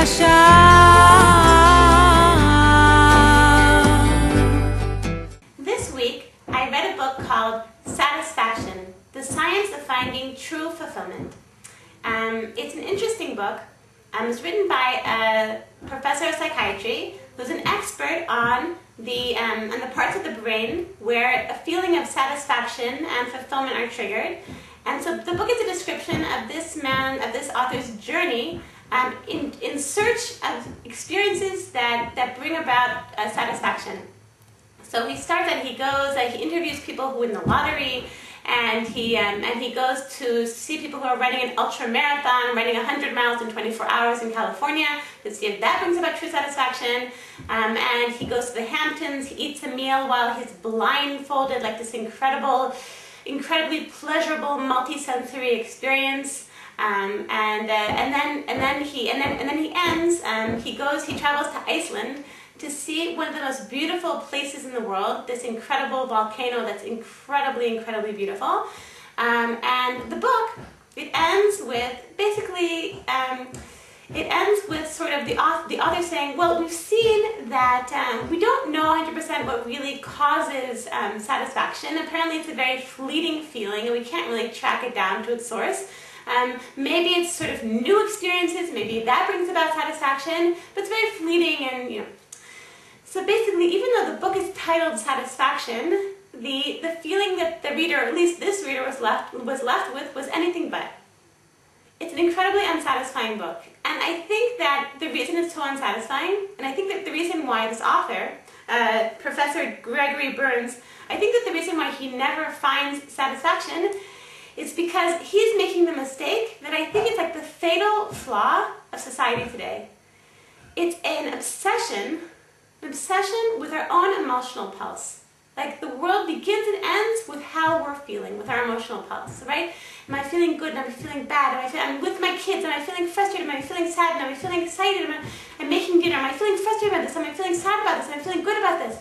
This week, I read a book called Satisfaction: The Science of Finding True Fulfillment. It's an interesting book. It's written by a professor of psychiatry who's an expert on the parts of the brain where a feeling of satisfaction and fulfillment are triggered. And so the book is a description of this author's journey in search of experiences that bring about satisfaction. So he starts and he goes, he interviews people who win the lottery, and he goes to see people who are running an ultra marathon, running 100 miles in 24 hours in California, to see if that brings about true satisfaction. And he goes to the Hamptons, he eats a meal while he's blindfolded, like this incredibly pleasurable multi-sensory experience. And then he ends. He travels to Iceland to see one of the most beautiful places in the world, this incredible volcano that's incredibly beautiful. And the book, it ends with sort of the author saying, well, we've seen that we don't know 100% what really causes satisfaction. Apparently it's a very fleeting feeling and we can't really track it down to its source. Maybe it's sort of new experiences, maybe that brings about satisfaction, but it's very fleeting and, So basically, even though the book is titled Satisfaction, the feeling that the reader, or at least this reader, was left with was anything but. It's an incredibly unsatisfying book. And I think that the reason it's so unsatisfying, and I think that the reason why this author, Professor Gregory Berns, I think that the reason why he never finds satisfaction is because he's making the mistake that I think is like the fatal flaw of society today. It's an obsession with our own emotional pulse. Like the world begins and ends with how we're feeling, with our emotional pulse, right? Am I feeling good? Am I feeling bad? I'm with my kids? Am I feeling frustrated? Am I feeling sad? Am I feeling excited? Am I making dinner? Am I feeling frustrated about this? Am I feeling sad about this? Am I feeling good about this?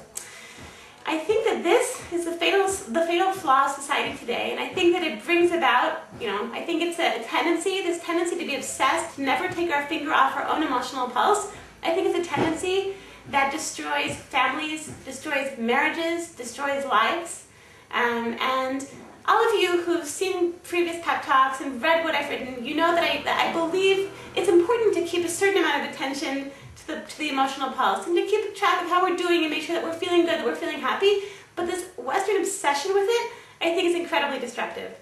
I think that this is the fatal flaw of society today, and I think that it brings about, I think it's this tendency to be obsessed, to never take our finger off our own emotional pulse. I think it's a tendency that destroys families, destroys marriages, destroys lives. And all of you who've seen previous pep talks and read what I've written, you know that I believe it's important to keep a certain amount of attention to the emotional pulse and to keep track of how we're doing and make sure that we're feeling good, that we're feeling happy. But this Western obsession with it, I think, is incredibly destructive.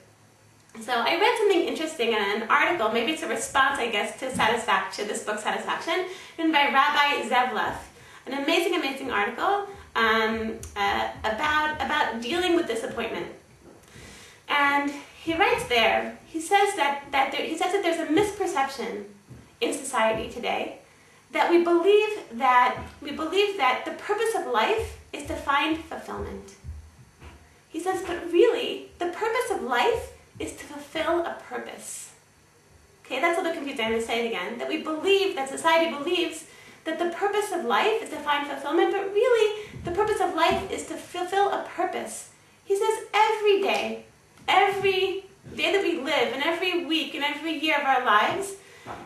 So I read something interesting in an article, maybe it's a response, I guess, to this book, Satisfaction, written by Rabbi Zev Leff. An amazing article about dealing with disappointment. And he writes there, he says that there's a misperception in society today that we believe that the purpose of life is to find fulfillment. He says, but really, the purpose of life is to fulfill a purpose. Okay, that's a little confusing. I'm going to say it again. That society believes that the purpose of life is to find fulfillment, but really, the purpose of life is to fulfill a purpose. He says every day that we live, and every week, and every year of our lives,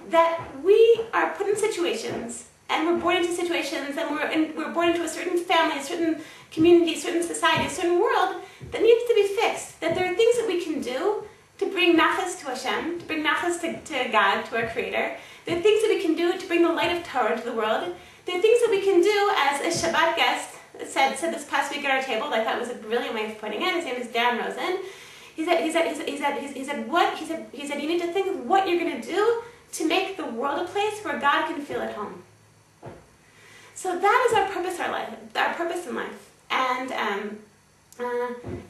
that we are put in situations, and we're born into situations, and we're born into a certain family, a certain community, a certain society, a certain world that needs to be fixed. That there are things that we can do to bring nachas to Hashem, to bring nachas to God, to our Creator. There are things that we can do to bring the light of Torah into the world. There are things that we can do, as a Shabbat guest said this past week at our table, that I thought was a brilliant way of putting it. His name is Dan Rosen. He said you need to think of what you're going to do to make the world a place where God can feel at home. So that is our purpose in life. And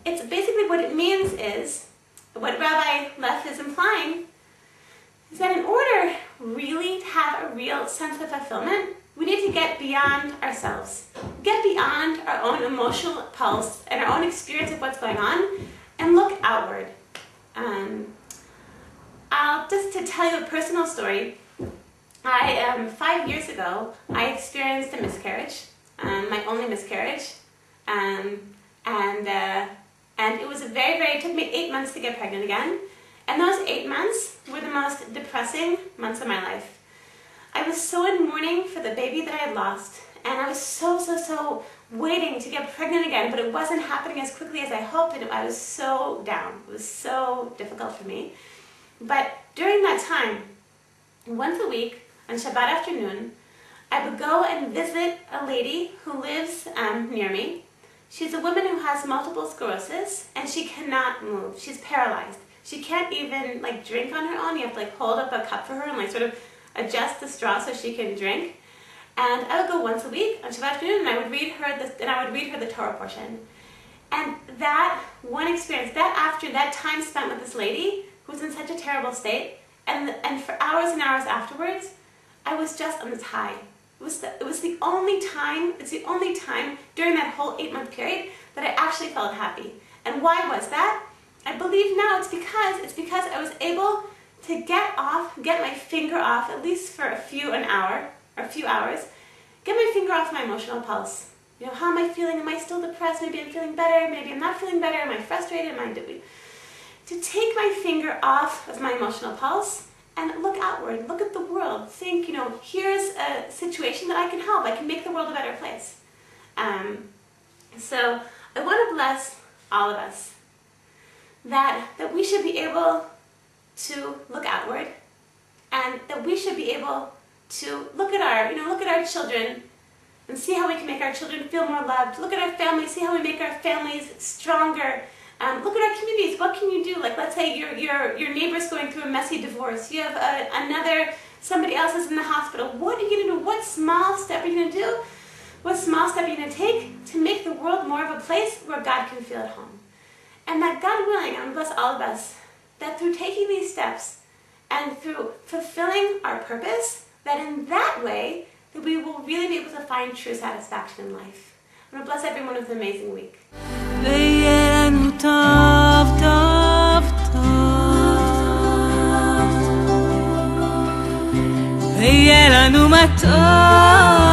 it's basically what it means is, what Rabbi Leff is implying, is that in order really to have a real sense of fulfillment, we need to get beyond ourselves, get beyond our own emotional pulse and our own experience of what's going on, and look outward. Just to tell you a personal story, 5 years ago, I experienced a miscarriage, my only miscarriage, and it was it took me 8 months to get pregnant again, and those 8 months were the most depressing months of my life. I I was so in mourning for the baby that I had lost, and I was so waiting to get pregnant again, but it wasn't happening as quickly as I hoped, and I was so down. It was so difficult for me. But during that time, once a week, on Shabbat afternoon, I would go and visit a lady who lives near me. She's a woman who has multiple sclerosis, and she cannot move. She's paralyzed. She can't even drink on her own. You have to hold up a cup for her and sort of adjust the straw so she can drink. And I would go once a week on Shabbat afternoon, and I would read her the Torah portion. And that one experience, that time spent with this lady who was in such a terrible state, and for hours and hours afterwards, I was just on this high. It was the only time during that whole 8-month period that I actually felt happy. And why was that? I believe now it's because I was able to get my finger off, at least for a few hours, get my finger off my emotional pulse. How am I feeling? Am I still depressed? Maybe I'm feeling better. Maybe I'm not feeling better. Am I frustrated? To take my finger off of my emotional pulse and look outward, look at the world, think, here's a situation that I can help. I can make the world a better place. So I want to bless all of us that we should be able to look outward, and that we should be able to look at our children and see how we can make our children feel more loved. Look at our families, see how we make our families stronger. Look at our communities. What can you do? Let's say your neighbor's going through a messy divorce. You have somebody else is in the hospital. What are you going to do? What small step are you going to do? What small step are you going to take to make the world more of a place where God can feel at home? And that, God willing, I bless all of us, that through taking these steps and through fulfilling our purpose, that in that way, that we will really be able to find true satisfaction in life. I'm going to bless everyone with an amazing week. ויהיה לנו מה טוב